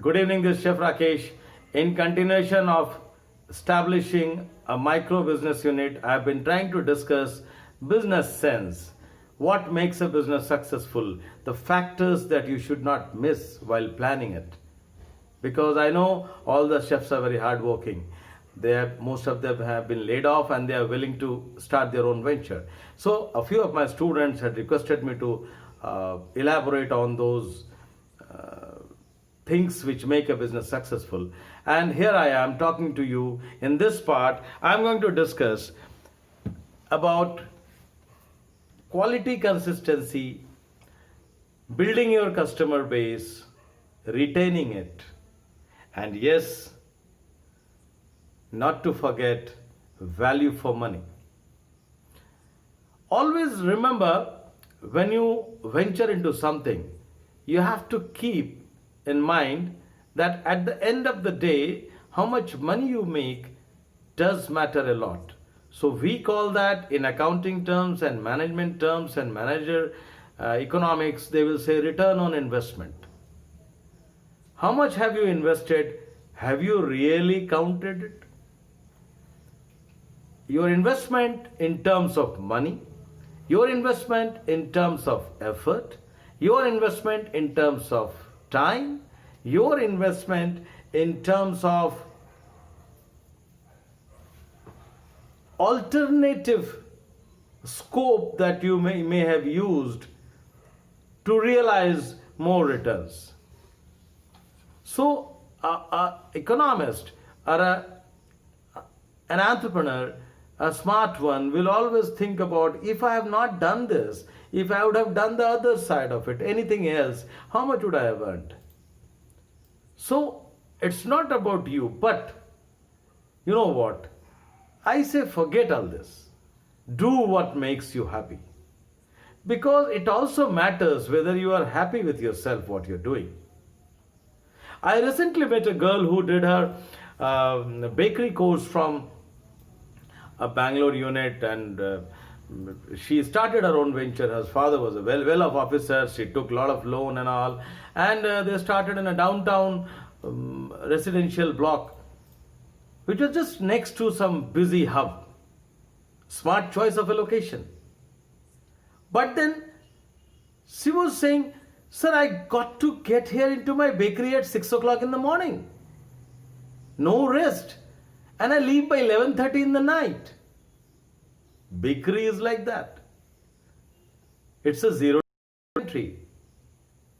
Good evening, this is Chef Rakesh. In continuation of establishing a micro business unit, I have been trying to discuss business sense. What makes a business successful? The factors that you should not miss while planning it. Because I know all the chefs are very hardworking. Most of them have been laid off and they are willing to start their own venture. So a few of my students had requested me to elaborate on those things which make a business successful. And here I am talking to you. In this part, I'm going to discuss about quality consistency, building your customer base, retaining it, and yes, not to forget value for money. Always remember, when you venture into something, you have to keep in mind that at the end of the day, how much money you make does matter a lot. So we call that, in accounting terms and management terms and manager economics, they will say return on investment. How much have you invested? Have you really counted it? Your investment in terms of money, your investment in terms of effort, your investment in terms of time, your investment in terms of alternative scope that you may have used to realize more returns. So, an economist or an entrepreneur, a smart one, will always think about, if I have not done this, if I would have done the other side of it, anything else, how much would I have earned? So it's not about you, but you know what? I say forget all this. Do what makes you happy. Because it also matters whether you are happy with yourself, what you're doing. I recently met a girl who did her bakery course from a Bangalore unit, and she started her own venture. Her father was a well-off officer. She took a lot of loan and all, and they started in a downtown residential block, which was just next to some busy hub. Smart choice of a location. But then she was saying, sir, I got to get here into my bakery at 6 o'clock in the morning. No rest. And I leave by 11:30 in the night. Bakery is like that. It's a zero entry.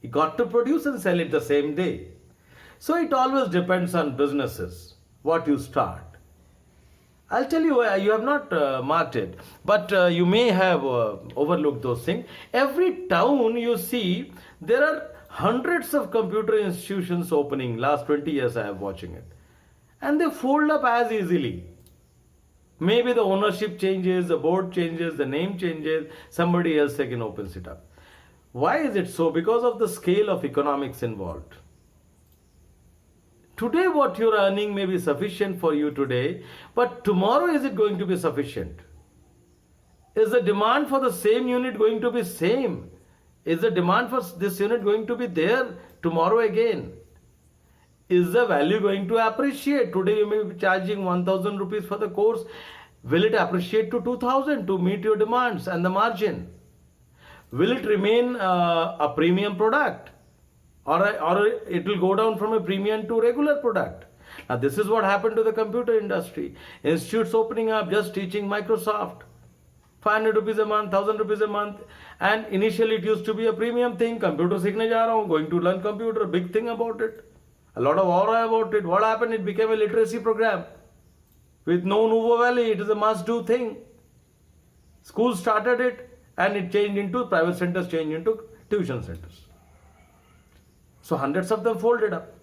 You got to produce and sell it the same day. So it always depends on businesses, what you start. I'll tell you, you have not marked it, but you may have overlooked those things. Every town you see, there are hundreds of computer institutions opening. Last 20 years I am watching it. And they fold up as easily. Maybe the ownership changes, the board changes, the name changes, somebody else again opens it up. Why is it so? Because of the scale of economics involved. Today what you're earning may be sufficient for you today, but tomorrow is it going to be sufficient? Is the demand for the same unit going to be same? Is the demand for this unit going to be there tomorrow again? Is the value going to appreciate? Today you may be charging 1,000 rupees for the course. Will it appreciate to 2,000 to meet your demands and the margin? Will it remain a premium product? Or it will go down from a premium to regular product? Now this is what happened to the computer industry. Institutes opening up, just teaching Microsoft. 500 rupees a month, 1,000 rupees a month. And initially it used to be a premium thing. Computer seekhne ja raha hu, going to learn computer, big thing about it. A lot of aura about it. What happened? It became a literacy program. With no Nuvo Valley, it is a must-do thing. Schools started it and it changed into, private centers changed into tuition centers. So hundreds of them folded up.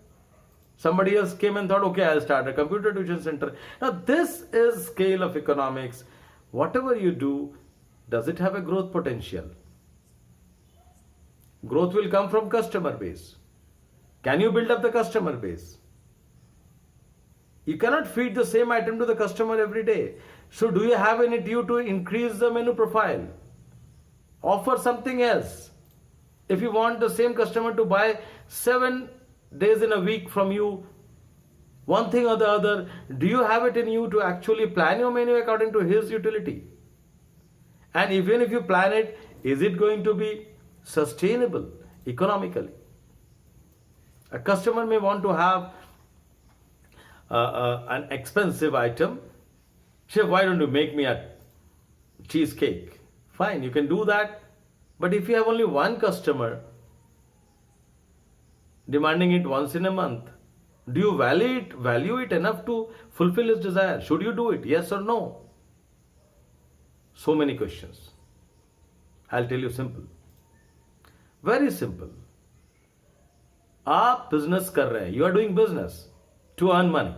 Somebody else came and thought, okay, I'll start a computer tuition center. Now this is scale of economics. Whatever you do, does it have a growth potential? Growth will come from customer base. Can you build up the customer base? You cannot feed the same item to the customer every day. So do you have any due to increase the menu profile? Offer something else. If you want the same customer to buy 7 days in a week from you, one thing or the other, do you have it in you to actually plan your menu according to his utility? And even if you plan it, is it going to be sustainable economically? A customer may want to have an expensive item. Chef, why don't you make me a cheesecake? Fine, you can do that. But if you have only one customer demanding it once in a month, do you value it enough to fulfill his desire? Should you do it? Yes or no? So many questions. I'll tell you simple. Very simple. आप business कर रहे हैं. You are doing business to earn money.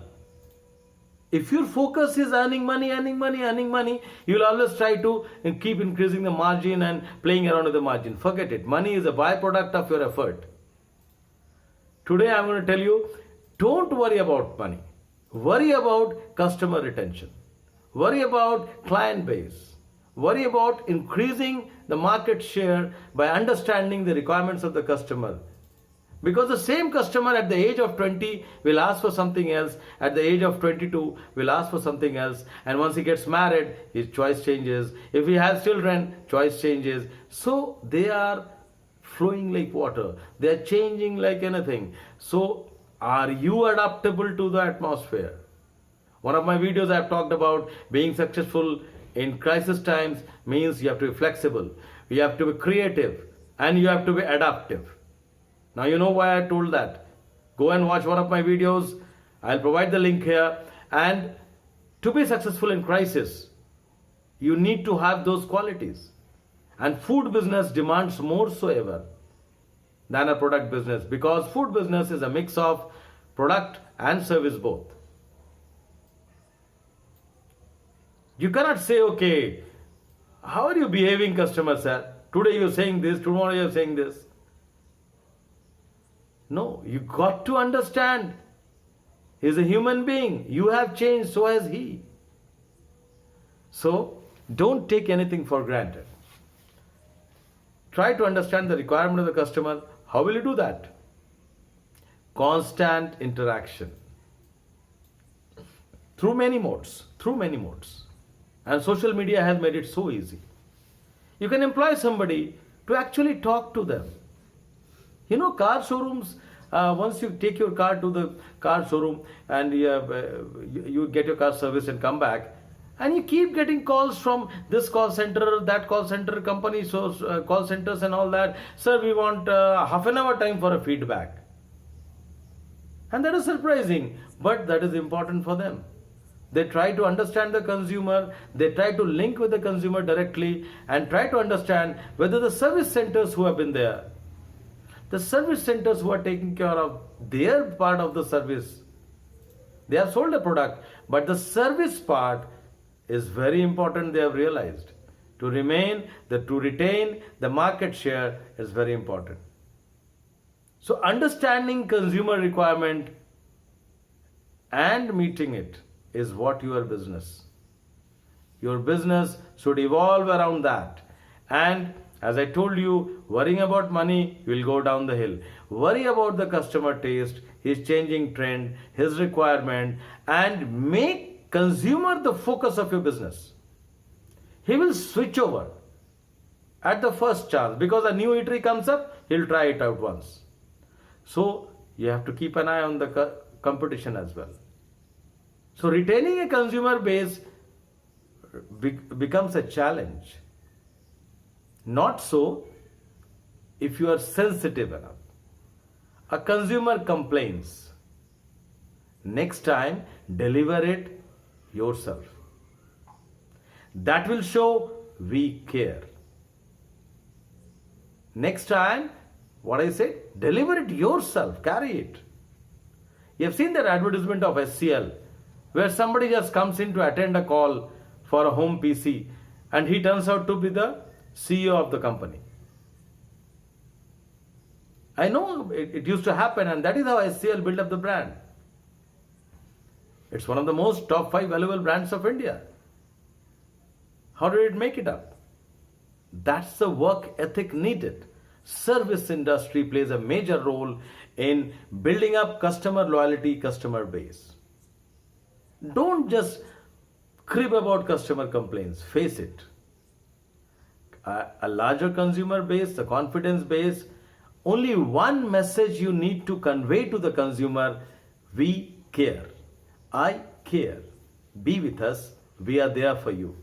If your focus is earning money, you will always try to keep increasing the margin and playing around with the margin. Forget it. Money is a byproduct of your effort. Today I am going to tell you, don't worry about money. Worry about customer retention. Worry about client base. Worry about increasing the market share by understanding the requirements of the customer. Because the same customer at the age of 20 will ask for something else, at the age of 22 will ask for something else, and once he gets married, his choice changes. If he has children, choice changes. So they are flowing like water. They are changing like anything. So are you adaptable to the atmosphere? One of my videos I have talked about being successful in crisis times means you have to be flexible, you have to be creative, and you have to be adaptive. Now you know why I told that. Go and watch one of my videos. I'll provide the link here. And to be successful in crisis, you need to have those qualities. And food business demands more so ever than a product business, because food business is a mix of product and service both. You cannot say, okay, how are you behaving, customer, sir? Today you're saying this, tomorrow you're saying this. No, you got to understand. He's a human being. You have changed, so has he. So, don't take anything for granted. Try to understand the requirement of the customer. How will you do that? Constant interaction. Through many modes. And social media has made it so easy. You can employ somebody to actually talk to them. You know, car showrooms, once you take your car to the car showroom and you get your car serviced and come back, and you keep getting calls from this call center, that call center, company call centers and all that. Sir, we want half an hour time for a feedback. And that is surprising, but that is important for them. They try to understand the consumer, they try to link with the consumer directly and try to understand whether the service centers who have been there, the service centers who are taking care of their part of the service, they have sold a product, but the service part is very important, they have realized. To retain the market share is very important. So understanding consumer requirement and meeting it is what your business. Your business should evolve around that. And as I told you, worrying about money, you will go down the hill. Worry about the customer taste, his changing trend, his requirement, and make consumer the focus of your business. He will switch over at the first chance, because a new eatery comes up, he'll try it out once. So you have to keep an eye on the competition as well. So retaining a consumer base becomes a challenge. Not so if you are sensitive enough. A consumer complains. Next time, deliver it yourself. That will show we care. Next time, what I say, deliver it yourself, carry it. You have seen that advertisement of SCL, where somebody just comes in to attend a call for a home PC and he turns out to be the CEO of the company. I know it used to happen, and that is how SCL built up the brand. It's one of the most top 5 valuable brands of India. How did it make it up? That's the work ethic needed. Service industry plays a major role in building up customer loyalty, customer base. Don't just crib about customer complaints, face it. A larger consumer base, the confidence base, only one message you need to convey to the consumer: we care. I care. Be with us. We are there for you.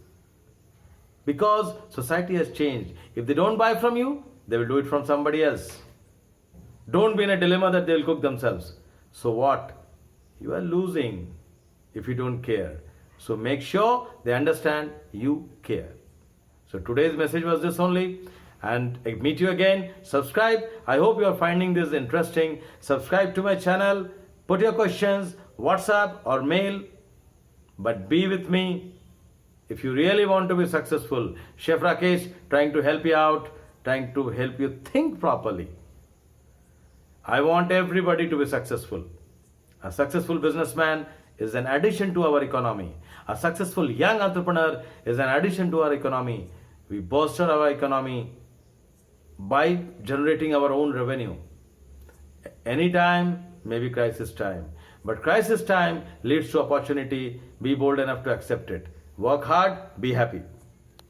Because society has changed. If they don't buy from you, they will do it from somebody else. Don't be in a dilemma that they'll cook themselves. So what? You are losing if you don't care. So make sure they understand you care. So today's message was this only. And I meet you again. Subscribe. I hope you are finding this interesting. Subscribe to my channel. Put your questions, WhatsApp or mail. But be with me. If you really want to be successful, Chef Rakesh trying to help you out, trying to help you think properly. I want everybody to be successful. A successful businessman is an addition to our economy. A successful young entrepreneur is an addition to our economy. We bolster our economy by generating our own revenue. Anytime, maybe crisis time. But crisis time leads to opportunity. Be bold enough to accept it. Work hard, be happy.